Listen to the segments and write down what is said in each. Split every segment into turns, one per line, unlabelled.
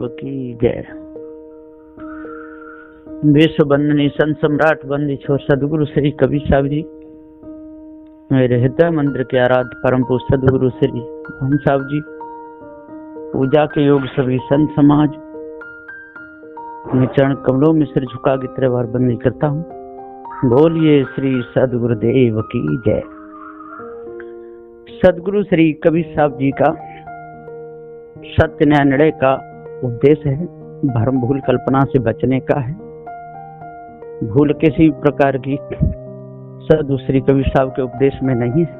देव की जय। विश्व वंदनीय संत सम्राट वंदी छोर सदगुरु श्री कबीर साहब जी, मेरे हृदय मंदिर के आराध्य परम पूज्य सदगुरु श्री हम साहब जी, पूजा के योग सभी संत समाज, मैं चरण कमलों में सिर झुका के तेरे बार बंदी करता हूँ। बोलिए श्री सदगुरुदेव की जय। सदगुरु श्री कबीर साहब जी का सत्य न्याय निर्णय का उपदेश है, भ्रम भूल कल्पना से बचने का है। भूल किसी प्रकार की सदगुरु श्री कबीर साहब के उपदेश में नहीं है।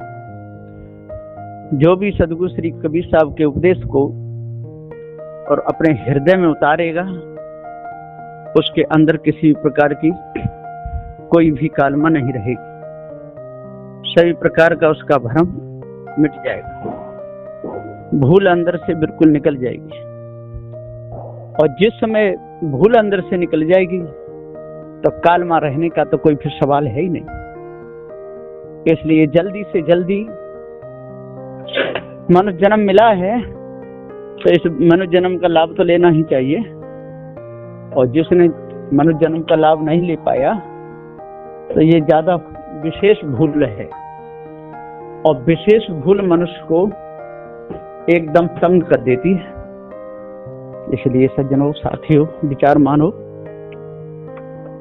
जो भी सदगुरु श्री कबीर साहब के उपदेश को और अपने हृदय में उतारेगा, उसके अंदर किसी प्रकार की कोई भी कालमा नहीं रहेगी। सभी प्रकार का उसका भ्रम मिट जाएगा, भूल अंदर से बिल्कुल निकल जाएगी। और जिस समय भूल अंदर से निकल जाएगी तो कालमा रहने का तो कोई फिर सवाल है ही नहीं। इसलिए जल्दी से जल्दी मनुष्य जन्म मिला है तो इस मनुष्य जन्म का लाभ तो लेना ही चाहिए। और जिसने मनुष्य जन्म का लाभ नहीं ले पाया तो ये ज्यादा विशेष भूल है। और विशेष भूल मनुष्य को एकदम तंग कर देती है। इसलिए सज्जनों, साथियों, विचार मानो,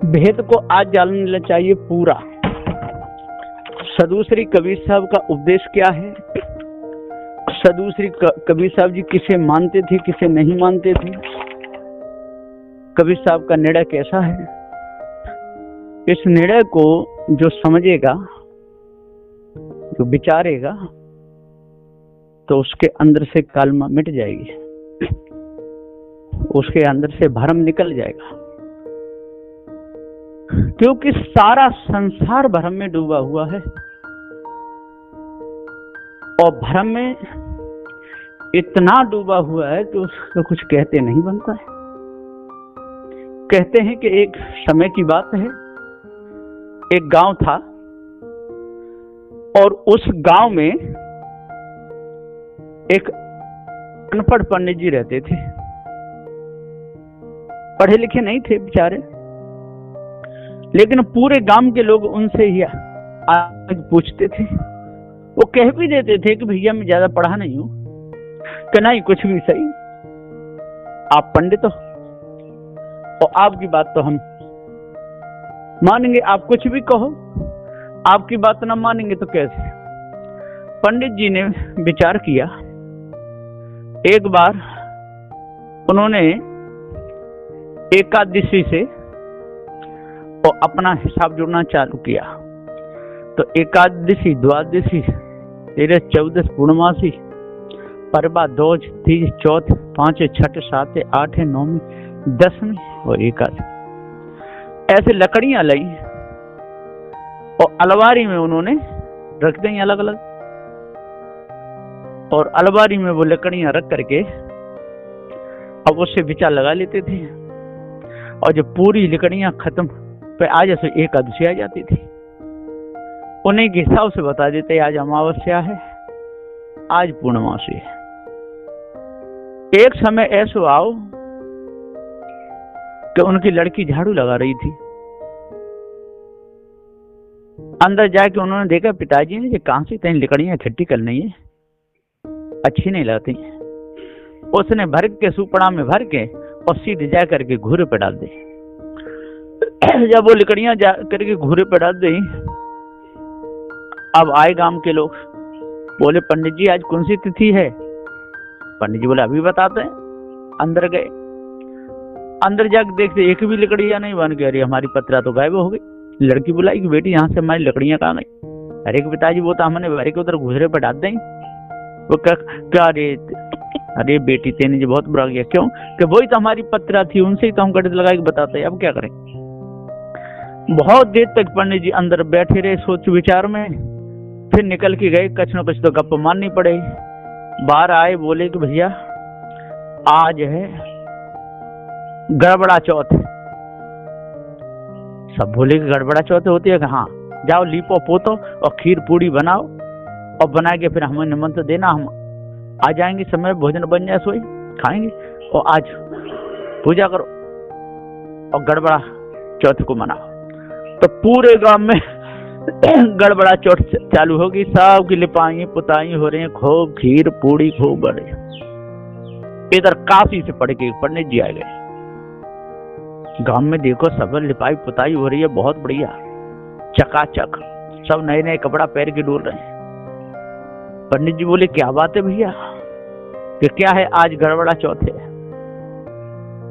भेद को आज जानना चाहिए पूरा। सदगुरु श्री कबीर साहब का उपदेश क्या है, सदगुरु श्री कबीर साहब जी किसे मानते थे, किसे नहीं मानते थे, कबीर साहब का निर्णय कैसा है। इस निर्णय को जो समझेगा, जो विचारेगा, तो उसके अंदर से कालमा मिट जाएगी, उसके अंदर से भ्रम निकल जाएगा। क्योंकि सारा संसार भ्रम में डूबा हुआ है। और भ्रम में इतना डूबा हुआ है कि उसको कुछ कहते नहीं बनता है। कहते हैं कि एक समय की बात है, एक गांव था और उस गांव में एक अनपढ़ पंडित जी रहते थे। पढ़े लिखे नहीं थे बेचारे, लेकिन पूरे गांव के लोग उनसे ही आज पूछते थे। वो कह भी देते थे कि भैया मैं ज्यादा पढ़ा नहीं हूं, कि नहीं कुछ भी सही, आप पंडित हो और आपकी बात तो हम मानेंगे, आप कुछ भी कहो, आपकी बात ना मानेंगे तो कैसे। पंडित जी ने विचार किया। एक बार उन्होंने एकादशी से और अपना हिसाब जोड़ना चालू किया। तो एकादशी, द्वादशी, 13, 14 पूर्णमासी, परवा, दोज, तीज, चौथ, 5, 6, 7, 8, 9, 10 और एकादशी, ऐसे लकड़ियां लाई और अलमारी में उन्होंने रख दी अलग अलग। और अलमारी में वो लकड़ियां रख करके अब उससे विचार लगा लेते थे। और जब पूरी लकड़ियां खत्म पे आ जैसे एकादशी आ जाती थी, उन्हीं के हिसाब से बता देते आज अमावस्या है, आज पूर्णमासी है। एक समय ऐसा आओ कि उनकी लड़की झाड़ू लगा रही थी। अंदर जाके उन्होंने देखा पिताजी ने कहां से इतनी लकड़ियां इकट्ठी करनी है, अच्छी नहीं लगती। उसने भर के सुपड़ा में भर के और सीधे जा करके घूरे पे डाल दी। जब वो लकड़ियां जा करके घूरे पे डाल दी, अब आए गांव के लोग, बोले पंडित जी आज कौन सी तिथि है। पंडित जी बोले अभी बताते हैं। अंदर गए, अंदर जाकर देखते एक भी लकड़ियां नहीं बन गई। अरे हमारी पत्रा तो गायब हो गई। लड़की बुलाई कि बेटी यहाँ से हमारी लकड़ियां कहाँ गई। अरे पिताजी वो तो हमने भर के उधर घूरे पे डाल दी। वो क्या, अरे बेटी तेने जी बहुत बुरा किया। क्यों? कि वही तो हमारी पत्रा थी, उनसे ही तो हम गणित लगा के बताते हैं, अब क्या करें। बहुत देर तक पंडित जी अंदर बैठे रहे सोच विचार में, फिर निकल के गए। कुछ न कुछ तो गप माननी पड़ेगी। बाहर आए, बोले कि भैया आज है गड़बड़ा चौथ। सब बोले कि गड़बड़ा चौथ होती है कि हाँ, जाओ लीपो पोतो और खीर पूड़ी बनाओ और बना के फिर हमें निमंत्रण देना, हम आ जाएंगे। समय भोजन बन जाए सोई खाएंगे। और आज पूजा करो और गड़बड़ा चौथ को मनाओ। तो पूरे गांव में गड़बड़ा चौथ चालू होगी, सब की लिपाई पुताई हो रही है, खूब खीर पूड़ी खूब बड़े। इधर काशी से पढ़ के पंडित जी आ गए। गांव में देखो सब लिपाई पुताई हो रही है, बहुत बढ़िया, चकाचक, सब नए नए कपड़ा पहन के डोल रहे हैं। पंडित जी बोले क्या बात है भैया, कि क्या है आज गड़बड़ा चौथ है?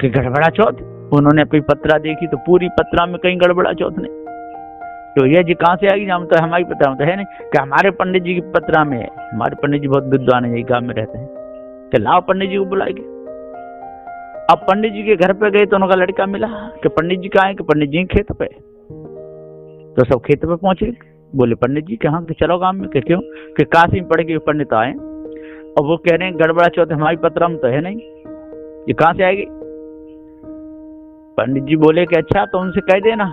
कि गड़बड़ा चौथ? उन्होंने अपनी पत्रा देखी तो पूरी पत्रा में कहीं गड़बड़ा चौथ नहीं। तो ये जी कहाँ से आएगी? हम तो हमारी पत्रा में तो है नहीं। कि हमारे पंडित जी की पत्रा में है। हमारे पंडित जी बहुत विद्वान है, यही गांव में रहते हैं। कि लाओ पंडित जी को बुलाएंगे। अब पंडित जी के घर पे गए तो उनका लड़का मिला कि पंडित जी कहाँ है? कि पंडित जी खेत पे। तो सब खेत पे पहुंचे। बोले पंडित जी कहाँ? कि चलो गांव में। कि क्यों? कि काशी में पढ़ के पंडित आए और वो कह रहे हैं गड़बड़ा चौथ हमारी पत्रा में तो है नहीं, ये कहाँ से आएगी? पंडित जी बोले कि अच्छा तो उनसे कह देना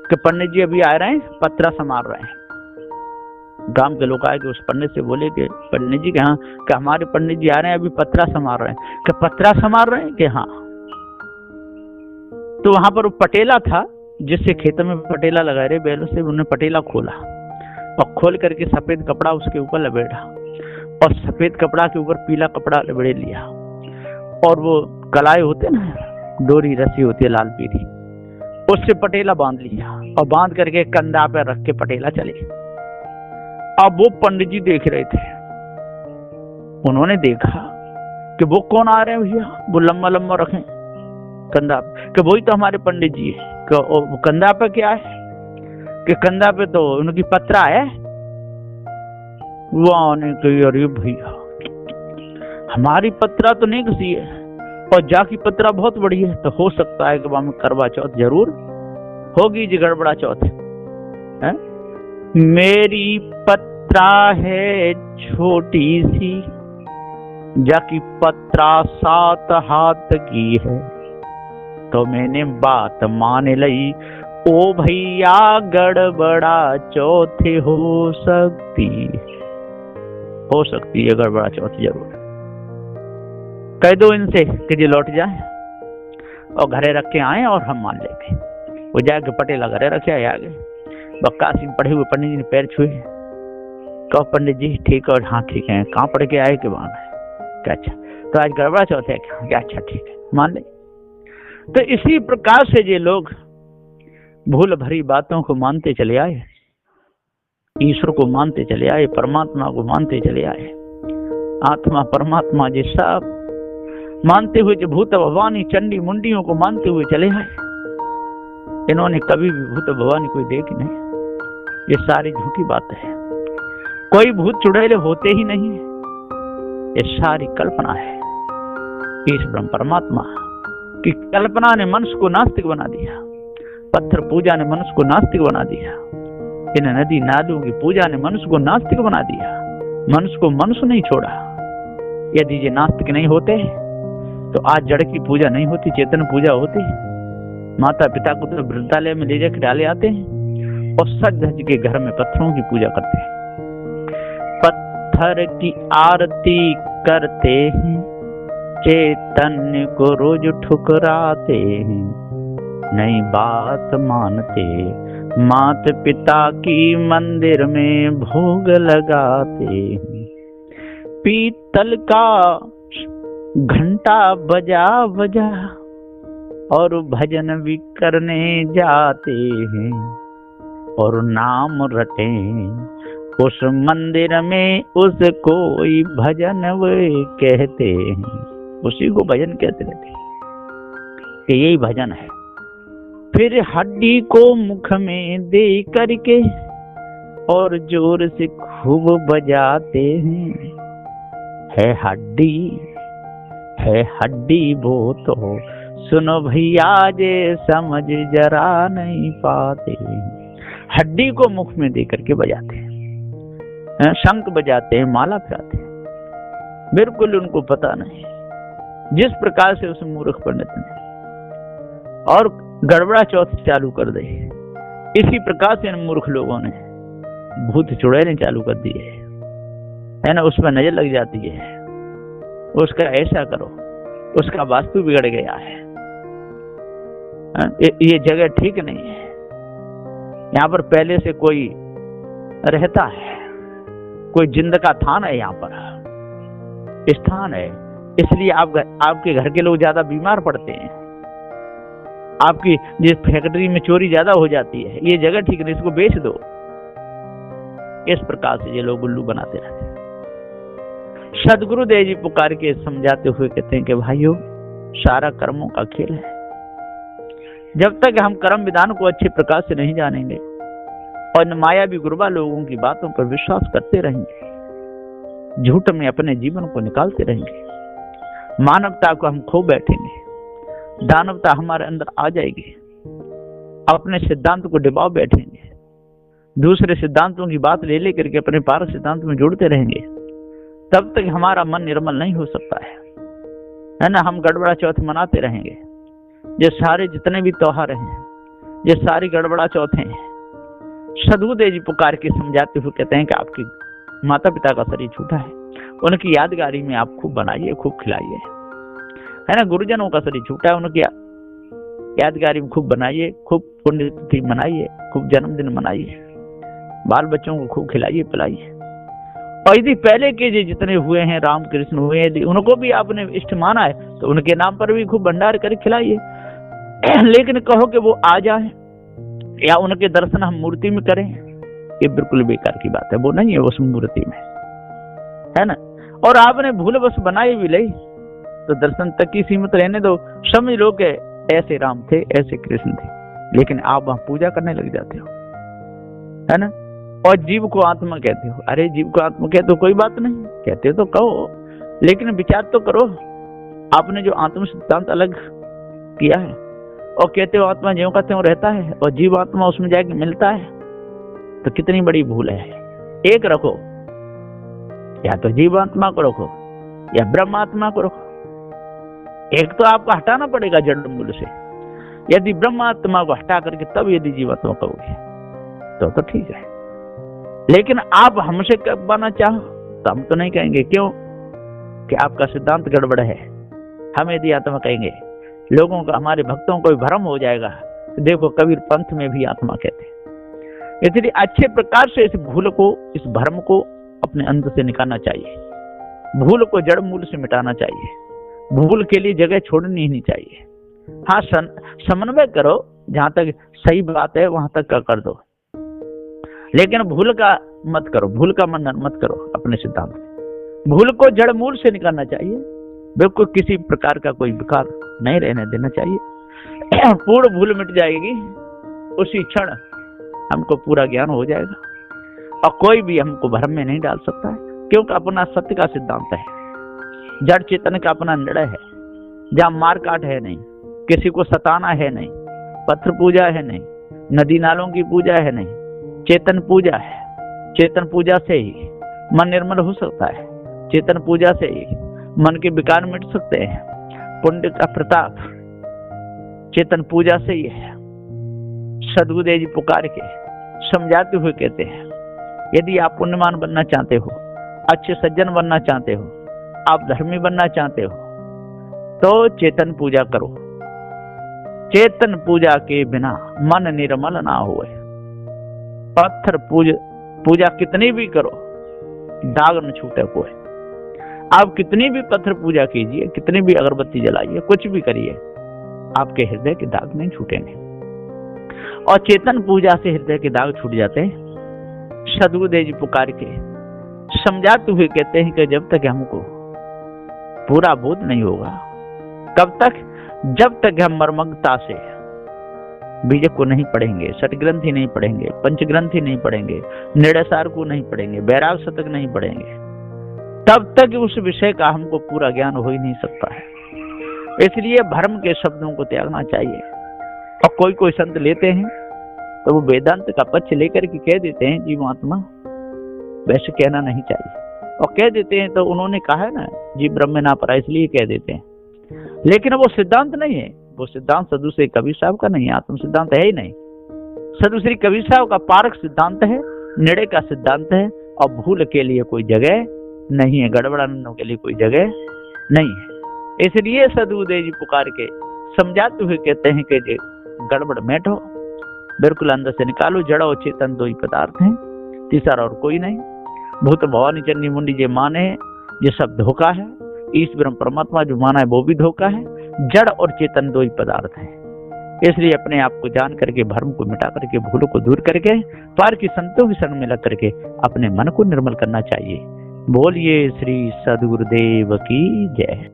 कि पंडित जी अभी आ रहे हैं, पत्रा संभाल रहे हैं। गांव के लोग आए कि उस पंडित से बोले कि पंडित जी कहाँ? कि हमारे पंडित जी आ रहे हैं, अभी पत्रा संभाल रहे हैं। कि पत्रा संभाल रहे हैं? कि हाँ। तो वहां पर पटेला था, जिससे खेत में पटेला लगा रहे बैलों से, उन्होंने पटेला खोला और खोल करके सफेद कपड़ा उसके ऊपर लपेटा और सफेद कपड़ा के ऊपर पीला कपड़ा लपेटे लिया और वो कलाए होते ना, डोरी रस्सी होती है लाल पीली, उससे पटेला बांध लिया और बांध करके कंधा पे रख के पटेला चले। अब वो पंडित जी देख रहे थे, उन्होंने देखा कि वो कौन आ रहे हैं भैया, वो लंबा लंबा रखे कंधा, कि वही तो हमारे पंडित जी है। कि कंधा पे क्या है? कि कंधा पे तो उनकी पत्रा है। वो आने कही अरे भैया हमारी पत्रा तो नहीं घसी है और जाकी पत्रा बहुत बड़ी है, तो हो सकता है कि वहां में करवा चौथ जरूर होगी जी, गड़बड़ा चौथ है। मेरी पत्रा है छोटी सी, जाकी पत्रा 7 हाथ की है, तो मैंने बात मान लई। ओ भैया गड़बड़ा चौथ हो सकती है गड़बड़ा चौथ जरूर। कह दो इनसे कि जी लौट जाए और घरे रख के आए और हम मान लेंगे। वो जाके पटेला घरे रखे आए आगे। बक्कासी पढ़े हुए पंडित जी ने पैर छुए, कहो पंडित जी ठीक है? और हाँ ठीक है। कहाँ पढ़ के आए? कि वहां है। अच्छा तो आज गड़बड़ा चौथ है क्या? अच्छा ठीक है मान ले। तो इसी प्रकार से ये लोग भूल भरी बातों को मानते चले आए, ईश्वर को मानते चले आए, परमात्मा को मानते चले आए, आत्मा परमात्मा ये सब मानते हुए जो भूत भवानी चंडी मुंडियों को मानते हुए चले आए। इन्होंने कभी भी भूत भवानी कोई देखी नहीं। ये सारी झूठी बात है। कोई भूत चुड़ैले होते ही नहीं, ये सारी कल्पना है। इस ब्रह्म परमात्मा की कल्पना ने मनुष्य को नास्तिक बना दिया। पत्थर पूजा ने मनुष्य को नास्तिक बना दिया। इन नदी नालों की पूजा ने मनुष्य को नास्तिक बना दिया। मनुष्य को मनुष्य नहीं छोड़ा। यदि ये नास्तिक नहीं होते तो आज जड़ की पूजा नहीं होती, चेतन पूजा होती। माता पिता को तो वृद्धालय में ले जाकर डाले आते हैं और सज धज के घर में पत्थरों की पूजा करते हैं। पत्थर की आरती करते हैं, चैतन्य को रोज ठुकराते हैं, नई बात मानते, माता पिता की मंदिर में भोग लगाते हैं। पीतल का घंटा बजा बजा और भजन भी करने जाते हैं और नाम रटे उस मंदिर में उसको भजन वे कहते हैं। उसी को भजन कहते रहते हैं कि यही भजन है। फिर हड्डी को मुख में दे करके और जोर से खूब बजाते हैं। है हड्डी वो तो सुनो भैया जे समझ जरा नहीं पाते। हड्डी को मुख में दे करके बजाते हैं, शंख बजाते हैं, माला फिराते हैं। बिल्कुल उनको पता नहीं जिस प्रकार से उस मूर्ख पंडित ने और गड़बड़ा चौथ चालू कर दी। इसी प्रकार से इन मूर्ख लोगों ने भूत चुड़ैलें चालू कर दी है ना। उसमें नजर लग जाती है, उसका ऐसा करो, उसका वास्तु बिगड़ गया है, ये जगह ठीक नहीं है, यहाँ पर पहले से कोई रहता है, कोई जिंद का थान है, यहाँ पर स्थान है, इसलिए आपके घर के लोग ज्यादा बीमार पड़ते हैं, आपकी जिस फैक्ट्री में चोरी ज्यादा हो जाती है, ये जगह ठीक नहीं, इसको बेच दो। इस प्रकार से ये लोग उल्लू बनाते रहते हैं। सदगुरुदेव जी पुकार के समझाते हुए कहते हैं कि भाइयों, सारा कर्मों का खेल है। जब तक हम कर्म विधान को अच्छे प्रकार से नहीं जानेंगे और मायावी गुरुबा लोगों की बातों पर विश्वास करते रहेंगे, झूठ में अपने जीवन को निकालते रहेंगे, मानवता को हम खो बैठेंगे, दानवता हमारे अंदर आ जाएगी, अपने सिद्धांत को डिबाव बैठेंगे, दूसरे सिद्धांतों की बात ले लेकर के अपने पारक सिद्धांत में जोड़ते रहेंगे, तब तक हमारा मन निर्मल नहीं हो सकता है ना। हम गड़बड़ा चौथ मनाते रहेंगे, ये सारे जितने भी त्योहार हैं, ये सारी गड़बड़ा चौथ हैं। सदगुरुदेव जी पुकार के समझाते हुए कहते हैं कि आपके माता पिता का शरीर छूटा है, उनकी यादगारी में आप खूब बनाइए, खूब खिलाइए, है ना। गुरुजनों का शरीर छूटा है, उनकी यादगारी में खूब बनाइए, खूब पुण्यतिथि मनाइए, खूब जन्मदिन मनाइए, बाल बच्चों को खूब खिलाइए पिलाइए। और यदि पहले के जो जितने हुए हैं, राम कृष्ण हुए, यदि उनको भी आपने इष्ट माना है तो उनके नाम पर भी खूब भंडार कर खिलाइए। लेकिन कहो कि वो आ जाए या उनके दर्शन हम मूर्ति में करें, ये बिल्कुल बेकार की बात है, वो नहीं है उस मूर्ति में, है ना। और आपने भूल बस बनाई भी ले तो दर्शन तक की सीमित रहने दो। समझ लो कि ऐसे राम थे, ऐसे कृष्ण थे, लेकिन आप वहां पूजा करने लग जाते हो, है ना। और जीव को आत्मा कहते हो, अरे जीव को आत्मा कहते हो, कोई बात नहीं, कहते हो तो कहो, लेकिन विचार तो करो। आपने जो आत्म सिद्धांत अलग किया है और कहते हो आत्मा ज्यों का त्यों रहता है और जीव आत्मा उसमें जाके मिलता है, तो कितनी बड़ी भूल है। एक रखो, या तो जीवात्मा को रखो या ब्रह्मात्मा को रखो, एक तो आपको हटाना पड़ेगा जड़ मूल से। यदि ब्रह्मात्मा को हटा करके तब यदि जीवात्मा कहोगे तो ठीक है, लेकिन आप हमसे कब बना चाहो तो हम तो नहीं कहेंगे, क्यों कि आपका सिद्धांत गड़बड़ है। हम यदि आत्मा कहेंगे, लोगों का, हमारे भक्तों को भी भ्रम हो जाएगा। देखो कबीर पंथ में भी आत्मा कहते हैं। इसलिए अच्छे प्रकार से इस भूल को, इस भ्रम को अपने अंदर से निकालना चाहिए, भूल को जड़ मूल से मिटाना चाहिए, भूल के लिए जगह छोड़नी ही नहीं चाहिए। हाँ, समन्वय करो, जहां तक सही बात है वहां तक का कर दो, लेकिन भूल का मत करो, भूल का मनन मत करो अपने सिद्धांत में। भूल को जड़ मूल से निकालना चाहिए, बिल्कुल किसी प्रकार का कोई विकार नहीं रहने देना चाहिए। पूर्ण भूल मिट जाएगी, उसी क्षण हमको पूरा ज्ञान हो जाएगा और कोई भी हमको भ्रम में नहीं डाल सकता है, क्योंकि अपना सत्य का सिद्धांत है, जड़ चेतन का अपना निर्णय है, जहाँ मार काट है नहीं, किसी को सताना है नहीं, पत्थर पूजा है नहीं, नदी नालों की पूजा है नहीं, चेतन पूजा है। चेतन पूजा से ही मन निर्मल हो सकता है, चेतन पूजा से ही मन के विकार मिट सकते हैं। पुण्य का प्रताप चेतन पूजा से ही है। सदगुरुदेव जी पुकार के समझाते हुए कहते हैं, यदि आप पुण्यमान बनना चाहते हो, अच्छे सज्जन बनना चाहते हो, आप धर्मी बनना चाहते हो, तो चेतन पूजा करो। चेतन पूजा के बिना मन निर्मल ना होए। पत्थर पूजा कितनी भी करो, दाग न छूटे कोई। आप कितनी भी पत्थर पूजा कीजिए, कितनी भी अगरबत्ती जलाइए, कुछ भी करिए, आपके हृदय के दाग नहीं छूटेंगे। और चेतन पूजा से हृदय के दाग छूट जाते हैं। सदगुरुदेव जी पुकार के समझाते हुए कहते हैं कि जब तक हमको पूरा बोध नहीं होगा, कब तक? जब तक हम मर्मज्ञता से बीज को नहीं पढ़ेंगे, षटग्रंथि नहीं पढ़ेंगे, पंचग्रंथि नहीं पढ़ेंगे, निर्णयसार को नहीं पढ़ेंगे, वैराग शतक नहीं पढ़ेंगे, तब तक उस विषय का हमको पूरा ज्ञान हो ही नहीं सकता है। इसलिए भ्रम के शब्दों को त्यागना चाहिए। और कोई संत लेते हैं तो वो वेदांत का पक्ष लेकर के कह देते हैं जीवात्मा, वैसे कहना नहीं चाहिए। और कह देते हैं तो उन्होंने कहा है ना, जीव ब्रह्म में ना पड़ा, इसलिए कह देते हैं। लेकिन वो सिद्धांत नहीं है, वो सिद्धांत सदुश्री कबीर साहब का नहीं है, आत्म सिद्धांत है ही नहीं। सदुश्री कबीर साहब का पारक सिद्धांत है, निर्णय का सिद्धांत है, और भूल के लिए कोई जगह नहीं है, गड़बड़ाने के लिए कोई जगह नहीं है। इसलिए सदगुरुदेव जी पुकार के समझाते हुए कहते हैं कि जे गड़बड़ मैट हो, बिल्कुल अंदर से निकालो, जड़ और चेतन दो ही पदार्थ हैं, तीसरा और कोई नहीं। भूत भवानी चन्नी मुंडी जे माने ये सब धोखा है, ईश ब्रह्म परमात्मा जो माना है वो भी धोखा है, जड़ और चेतन दो ही पदार्थ हैं। इसलिए अपने आप को जान करके, भ्रम को मिटा करके, भूलों को दूर करके, पार की संतों की संग में लग करके अपने मन को निर्मल करना चाहिए। बोलिए श्री सद्गुरुदेव की जय।